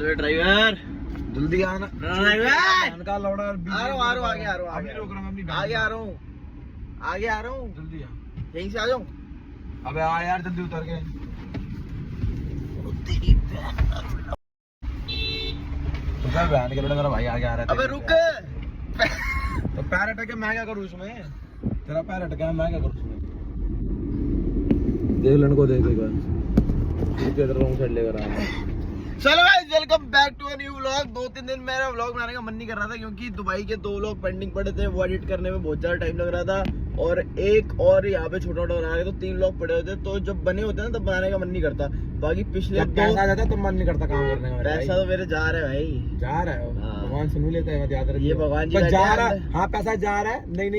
Driver जल्दी आना driver. का लौड़ा आ रहा हूँ आगे आ रहा हूँ रोक रहा हूँ अपनी आगे आ रहा हूँ आगे आ रहा हूँ जल्दी आ। यहीं से आ जाऊँ। अबे आ यार जल्दी उतर के। बहन के बेटा मेरा भाई आगे आ रहा है। अबे रुक। तो पैर अटके मैं क्या करूँ उसमें? तेरा पैर अटका है मैं क्या करूँ उसमें? देख लड़को को देख एक बार रॉन्ग साइड लेकर आ रहा है। चलो guys welcome back to a new vlog. 2-3 दिन मेरा व्लॉग बनाने का मन नहीं कर रहा था क्योंकि दुबई के 2 व्लॉग पेंडिंग पड़े थे, वो एडिट करने में बहुत ज्यादा टाइम लग रहा था और एक और यहाँ पे छोटा छोटा बना रहे तो 3 व्लॉग पड़े होते, तो जब बने होते हैं ना तब बनाने का मन नहीं करता। बाकी पिछले पैसा आ जाता तो मन नहीं करता काम करने का। पैसा तो मेरे जा रहे भाई, जा रहा है भगवान सुन लेता है, याद रखिए। ये भगवान जी जा रहा है। हाँ पैसा जा रहा है। नहीं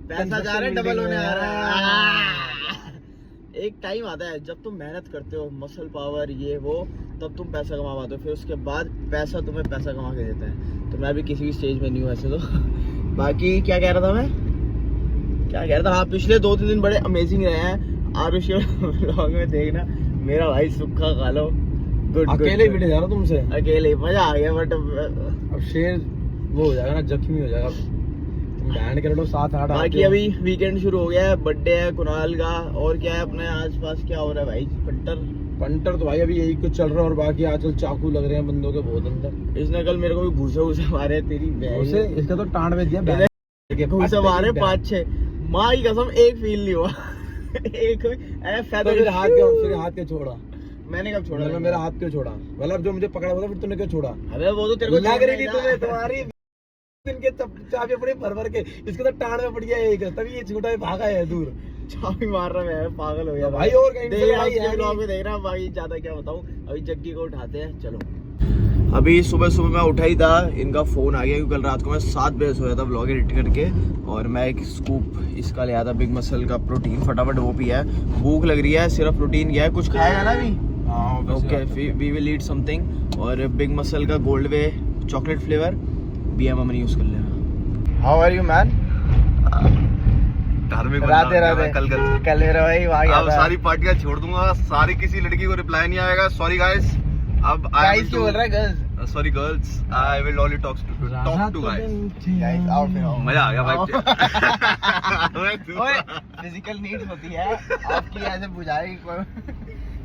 पैसा जा रहा है, डबल होने आ रहा है। एक टाइम आता है जब तुम मेहनत करते हो, मसल पावर ये वो, तब तुम पैसा कमा पाते हो, फिर उसके बाद पैसा तुम्हें पैसा कमा के देता है। तो मैं भी किसी भी स्टेज में नहीं हूँ ऐसे तो। बाकी क्या कह रहा था मैं, क्या कह रहा था, हाँ पिछले 2-3 दिन बड़े अमेजिंग रहे हैं। आरुष व्लॉग में देखना मेरा भाई सुखा खा लो। गुड अकेले वीडियो जा रहा तुमसे, अकेले मजा आ गया। बट अब शेर वो हो जाएगा ना, जख्मी हो जाएगा। बैंड के लोग 7-8। बाकी अभी वीकेंड शुरू हो गया है, बर्थडे है कुणाल का, और क्या है अपने आसपास क्या हो रहा है भाई? पंटर तो भाई अभी यही कुछ चल रहा है, और बाकी आजकल चाकू लग रहे हैं बंदों के बहुत अंदर। इसने कल मेरे को भी घूसे मारे तेरी घूसे, इसका तो टांड में दिया घूसे मारे 5-6। माँ की कसम एक फील नहीं हुआ। एक फिर हाथ के छोड़ा। मैंने कब छोड़ा? मेरा हाथ क्यों छोड़ा? मतलब जो मुझे पकड़ा हुआ था फिर तूने क्यों छोड़ा? अबे वो तो तेरे को लग रही थी तुम्हें, तुम्हारी इनके चाबी अपने भर के इसके तो टांड में पड़ गया एक, तभी ये छूटा है, भागा है दूर। चाबी मार रहा है, पागल हो गया भाई। और कहीं ब्लॉग में देख रहा भाई, ज्यादा क्या बताऊं। अभी जग्गी को उठाते हैं, चलो। अभी सुबह मैं उठा ही था, इनका फोन आ गया क्योंकि कल रात को मैं 7 बजे सोया था व्लॉग एडिट करके, और मैं एक स्कूप इसका लिया था बिग मसल का प्रोटीन, फटाफट वो पिया है। भूख लग रही है, सिर्फ प्रोटीन किया है। कुछ खाएगा ना अभी? Okay we will eat something. और बिग मसल का gold whey chocolate flavour BM use कर लेना। How are you man? Dharmik Radhe कल मेरा भाई वहाँ गया था। सारी पार्टियां छोड़ दूंगा, सारी किसी लड़की को रिप्लाई नहीं आएगा। Sorry guys. अब गाइस क्यों बोल रहा है? Girls sorry girls, I will only talk to guys. आओ फिर आओ। मजा आ गया भाई। ओए फिजिकल नीड्स होती है आपकी, ऐसे बुझाएगी कोई।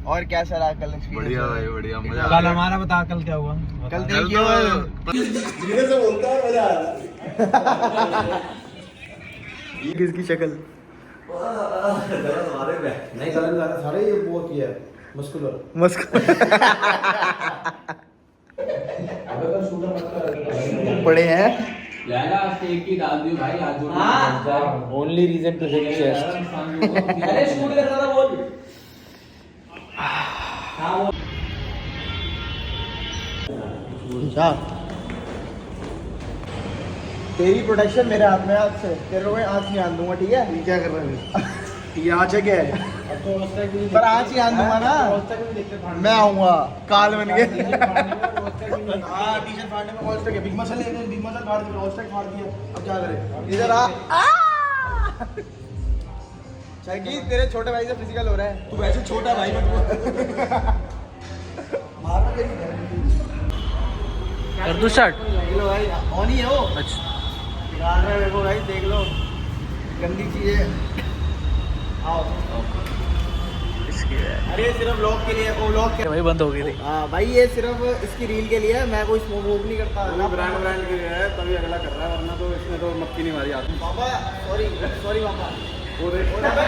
और कैसा रहा कल? बढ़िया भाई बढ़िया, मजा। कल हमारा बता, कल क्या हुआ? कल देखियो धीरे से बोलता है, मजा आ रहा है। ये किसकी शक्ल? नहीं सारे ये वो किया है मस्कुलर। बड़े हैं एक ही डाल दियो भाई, आज only reason to hit chest. अरे शूट कर रहा था बोल। तेरी प्रोटेक्शन मेरे हाथ में, हाथ से तेरे को मैं आँच नहीं आन दूंगा, ठीक है? ये क्या कर रहा है? ये आँच है क्या है? पर आँच ही आन दूंगा ना, मैं आऊंगा काल बन के। हाँ टी-शर्ट फाड़ने में ऑलस्टेक है, बिग मसल ले गए, बिग मसल फाड़ दिया, ऑलस्टेक फाड़ दिया, अब क्या करें? इधर आ। चाहिए तेरे छोटे भाई से फिजिकल हो रहा है, तू वैसे छोटा भाई मत कर दो स्टार्ट। देख लो भाई, ऑन ही है वो। अच्छा बिगाड़ रहा है मेरे को भाई, देख लो गंदी चीजें। आओ अरे सिर्फ व्लॉग के लिए, वो व्लॉग के भाई बंद हो गई थी। हाँ भाई ये सिर्फ इसकी रील के लिए है, मैं कोई स्मोक वोक नहीं करता ना। ब्रांड के लिए है, तभी अगला कर रहा है, वरना तो इसने तो मक्खी नहीं मारी आदमी। पापा सॉरी पापा,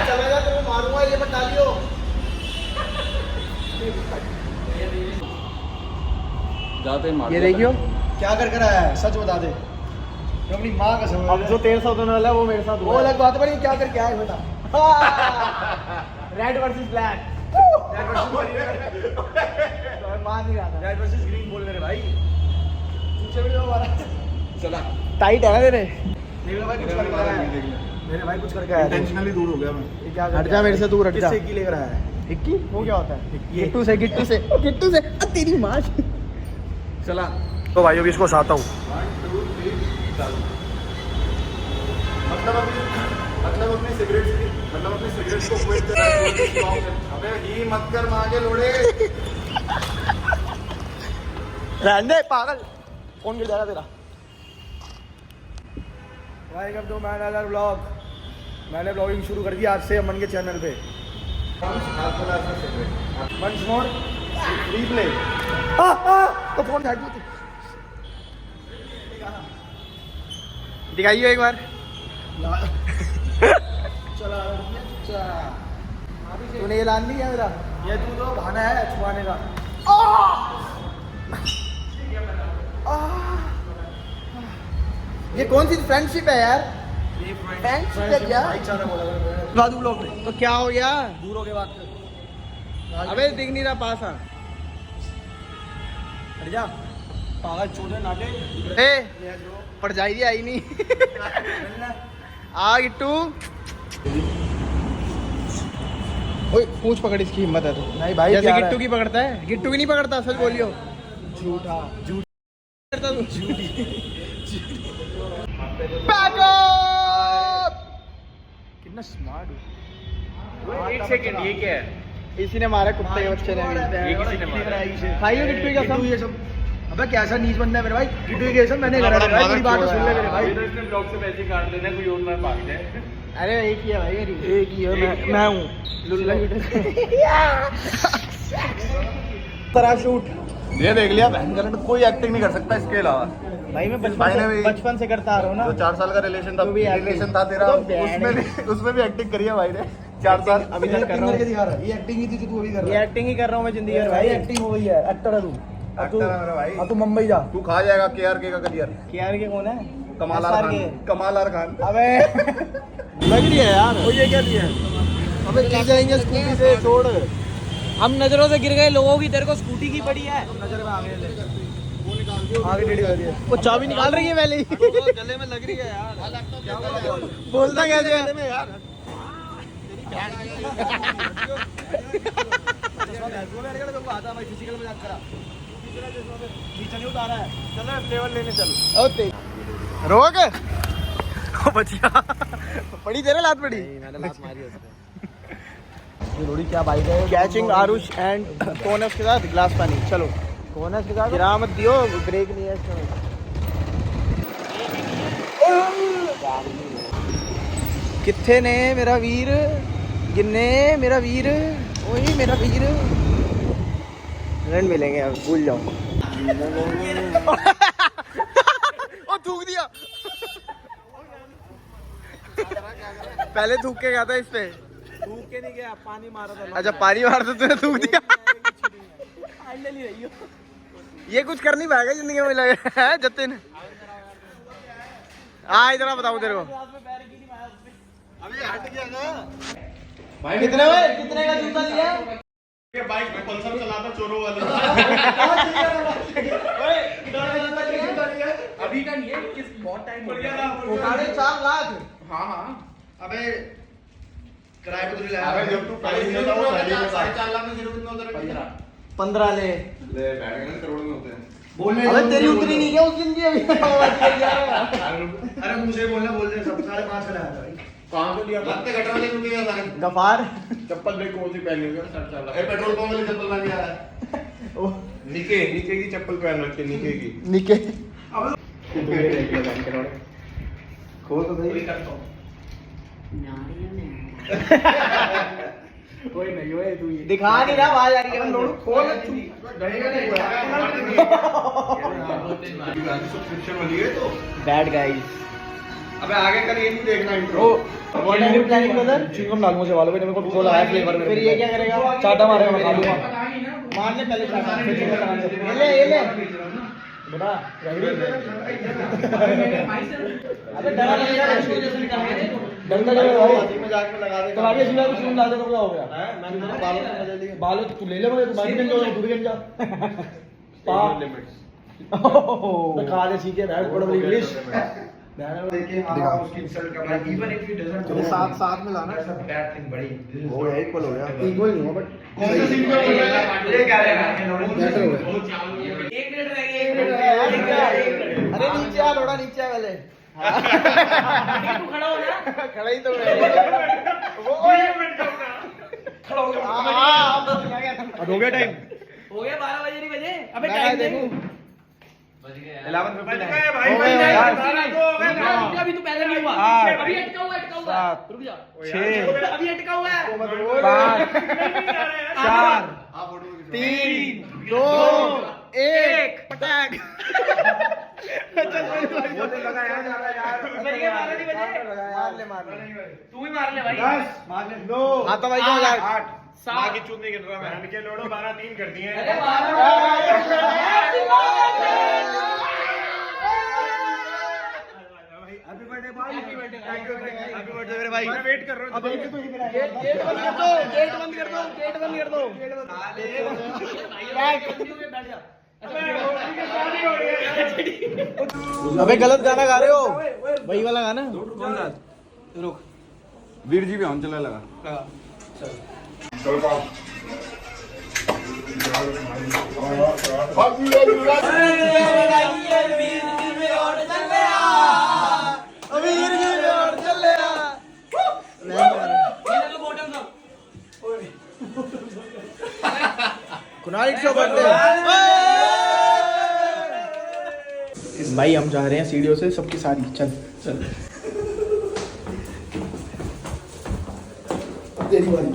चला जा तेरे को मारूंगा, ये मत डालियो। जाते मार ये देखियो क्या कर आया है, सच बता दे। अपनी माँ का समझ। अब जो तेरे साथ होने वाला है वो मेरे साथ वो अलग बात है, पर क्या करके आए बेटा? रेड वर्सेस ब्लैक, मान नहीं रहा था। रेड वर्सेस ग्रीन बोल मेरे भाई। पीछे भी हमारा चला टाइट है ना तेरे। देख लो भाई, कुछ करके आया है मेरे भाई, कुछ करके आया। इंटेंशनली दूर हो गया मैं। हट जा मेरे से, दूर हट जा। किससे की लेकर आया है? इक्की वो क्या होता है? गिट्टू से तेरी माँ। चला तो भाइयों भी इसको साता हूँ। मतलब अपनी सिगरेट को क्विट कर। अबे ही मत कर मांगे लोड़े। रहने दे पागल, फोन गिर जाएगा तेरा। Welcome to my another vlog. मैंने ब्लॉगिंग शुरू कर दी आज से अमन के चैनल पे। Once more replay. तो फोन हट दो, दिखाइए एक बार। चला तूने ये लान लिया मेरा, ये तू तो बहाना है छुपाने का। ये कौन सी फ्रेंडशिप है यार? फ्रेंडशिप है क्या? बादू ब्लॉग में तो क्या हो गया? दूर हो के बात कर। अबे दिख नहीं रहा, पास आ। हट जा पागल छोटे नाटे। ए पड़ जाएगी, आई नहीं। आ गिट्टू, ओए पूछ पकड़, इसकी हिम्मत है तो। नहीं भाई, जैसे क्या गिट्टू है? की पकड़ता है, गिट्टू की नहीं पकड़ता, सच बोलियो। झूठा झूठ करता तू। कितना स्मार्ट हो। एक सेकंड, ये क्या है? इसी ने मारा कुत्ते के बच्चे ने भी। ये किसी ने मारा? खाइयो गिट्टू का सब। ये सब अबे कैसा नीच बंदा है मेरे भाई। गिट्टू के सब मैंने करा है भाई, पूरी बात तो सुन ले मेरे भाई। इसने ब्लॉग से पैसे काट देना, कोई और ना भाग जाए। अरे एक ही है भाई मेरी। एक ही है, मैं हूँ लुल्ला तरह शूट। ये देख लिया बहन का, कोई एक्टिंग नहीं कर सकता इसके अलावा। भाई मैं भाई ने भी- बचपन से करता आ रहा हूँ ना। जो 4 साल का रिलेशन था, तू भी रिलेशन था तेरा, तो बहन उसमें भी एक्टिंग करी है भाई ने 4 साल। अभी तक कर रहा हूँ। दिखा रहा है। ये एक्टिंग ही थी जो तू अभी कर ये रहा है। एक्टिंग ही कर रहा हूँ मैं जिंदगी भर भाई भाई। एक्टिंग हो गई है, एक्टर है तू। अब तू एक्टर है मेरा भाई। अब तू मुंबई जा। तू खा जाएगा KRK का करियर। केआर के कौन है? कमाल SR आर के। खान, कमाल आर खान। अबे लग रही है यार। और ये क्या दिया है? अबे गिर जाएंगे स्कूटी से, छोड़। हम नजरों से गिर गए लोगों की, तेरे को स्कूटी की पड़ी है। नजर में आ गए ले। आगे टेढ़ी कर दिया। वो चाबी निकाल रही है पहले ही। गले में लग रही है यार। बोलता कैसे है? में यार फिजिकल मजाक करा। नीचे नहीं उतारा है। चल फ्लेवर लेने चल। रोक। ओ बचिया, पड़ी तेरे लात पड़ी। मैंने लात मारी है उसने। ये लोड़ी क्या बाइक है? कैचिंग आरुष एंड कौन है उसके साथ? गिलास पानी। चलो कौन है इसके साथ? गिरा मत दियो, ब्रेक नहीं है इसमें। कित्थे ने मेरा वीर, गिन्ने मेरा वीर, ओए मेरा वीर। रन मिलेंगे अब, भूल जाओ। ओ थूक दिया। पहले थूक के गया था इस पे। थूक के नहीं गया, पानी मारा था। अच्छा पानी मार तो तूने थूक दिया। फाइनली रही हो। ये कुछ कर नहीं पाएगा जिंदगी में, लग रहा है जतिन। हाँ इतना बताऊँ तेरे को। अभी हट गया ना। कितने में, कितने का जूता लिया? बाइक पे पल्सर चलाता चोरों वाली। अभी का नहीं है, किस बहुत टाइम हो गया। 4.5 लाख। हाँ हाँ, अबे किराए पे तो नहीं लाया। अबे जब तू पहले नहीं होता वो पहले ही होता। 4.5 लाख में जीरो कितना होता है? 15 ले। ले बैठ गए करोड़ में होते हैं। अबे तेरी उतरी नहीं क्या उस दिन की अभी? अरे मुझे बोलना बोल दे सब 5.5 का लाया था भाई। कहां से लिया? लगते गटर वाले रुके गए सारे। गफार। चप्पल देख कौन सी पहनी हुई है? 4.5 लाख। ए पेट्रोल पंप वाली चप्पल पहन के आया है। नीचे नीचे की चप्पल पहन रखी है, नीचे की। निके। खोल तो भाई। कोई नहीं होए तू ये। दिखा नहीं रहा, आवाज आ रही है। खोल रहेगा नहीं। सब्सक्रिप्शन वाली है तो। Bad guys. अबे आगे कर, ये नहीं देखना intro. What are you planning brother? Chewing gum डाल मुझे वालों पे मेरे को खोल आया फ्लेवर में। फिर ये क्या करेगा? चाटा मारेगा, मैं खा लूंगा। मारने पहले चाटा। फिर चिंगम डाल दे। ये ले। बेटा अबे डरा नहीं रहा, इसको जैसे निकालना है। डंडा जो है भाई मजाक में लगा तो आगे सीधा कुछ नहीं डालते तो क्या हो गया? मैंने तो बालों से मजा लिया। बालों तू ले ले मुझे, तू बाइक में जो तू भी गन जा। पा मैं खा ले सीख के बैठ बड़ा इंग्लिश। देखिए हां उसकी इंसल्ट करना, इवन इफ ही डजंट तो साथ में लाना। बैड थिंग बड़ी हो गया, इक्वल हो गया। इक्वल नहीं हुआ बट कौन सा सीन पे बोल रहा है? ये क्या रहा है? बेटर हो गया। 1 मिनट रह गया, 1 मिनट रह गया। अरे नीचे आ, थोड़ा नीचे आ पहले। तू खड़ा हो ना। खड़ा ही तो मैं। वो खड़ा हो गया। हाँ, अब हो गया टाइम। हो गया 12 बजे नहीं बजे। अबे मैं टाइम देखूं। देखो। अभी तू पहले नहीं हुआ, अभी अटका हुआ रुक जा, अभी अटका हुआ है। 4 3 2 1 पटाक। तू ही मार ले भाई। 10 मार ले 9 आता भाई क्या हो जाए 8 बाकी चूत नहीं गिन रहा मैं इनके लोडो 12 3 कर दिए हैं। हैप्पी बर्थडे भाई, हैप्पी बर्थडे मेरे भाई। मैं वेट कर रहा हूं। अब गेट बंद कर दो, गेट बंद कर दो। अबे गलत गाना गा रहे हो, वही वाला गाना। कौन सा? रुक वीर जी भी हम चला लगा चल पाओ। भाई हम जा रहे हैं सीढ़ियों से सबकी सारी। चल चल तेरी बारी।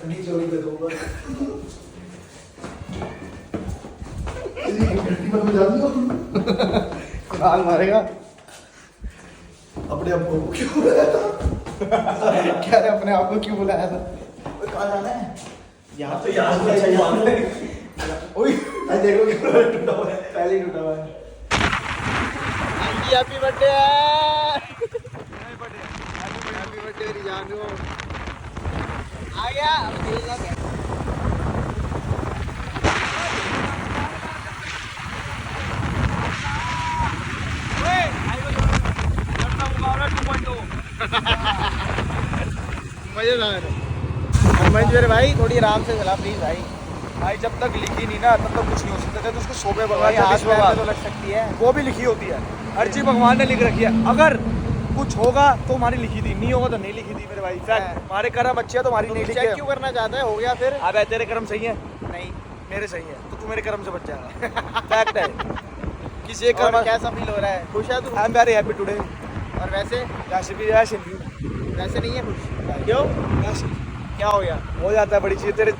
नीचे वाली पे दूंगा। कुणाल मारेगा अपने आप को क्यों बुलाया था? क्या रे अपने आप को क्यों बुलाया था? कहाँ जाना है? यहाँ तो यहाँ से ओए देखो क्यों टूटा हुआ है, पहले ही टूटा हुआ है। हैप्पी बर्थडे हैप्पी बर्थडे मेरी जान को। आ गया अब तेरे साथ है। मजेदार हरमंज मेरे भाई, थोड़ी आराम से चला प्लीज भाई। भाई जब तक लिखी नहीं ना तब तक कुछ नहीं हो सकता। तो उसको शोभे भगवान तो लग सकती है, वो भी लिखी होती है। हर चीज भगवान ने लिख रखी है। अगर कुछ होगा तो हमारी लिखी थी, नहीं होगा तो नहीं लिखी थी मेरे भाई। हमारे कर्म अच्छे है तो हमारी नहीं लिखी है। क्यों करना चाहता है? हो गया फिर। अब तेरे कर्म सही है? नहीं मेरे सही है, तो तू मेरे कर्म से बच जाएगा। फैक्ट है। किसी एक कर्म। कैसा फील हो रहा है? खुश है तू? I am very happy today. और वैसे वैसे भी वैसे नहीं है खुश। क्यों? वैसे क्या हो गया? हो जाता है बड़ी चीज तेरे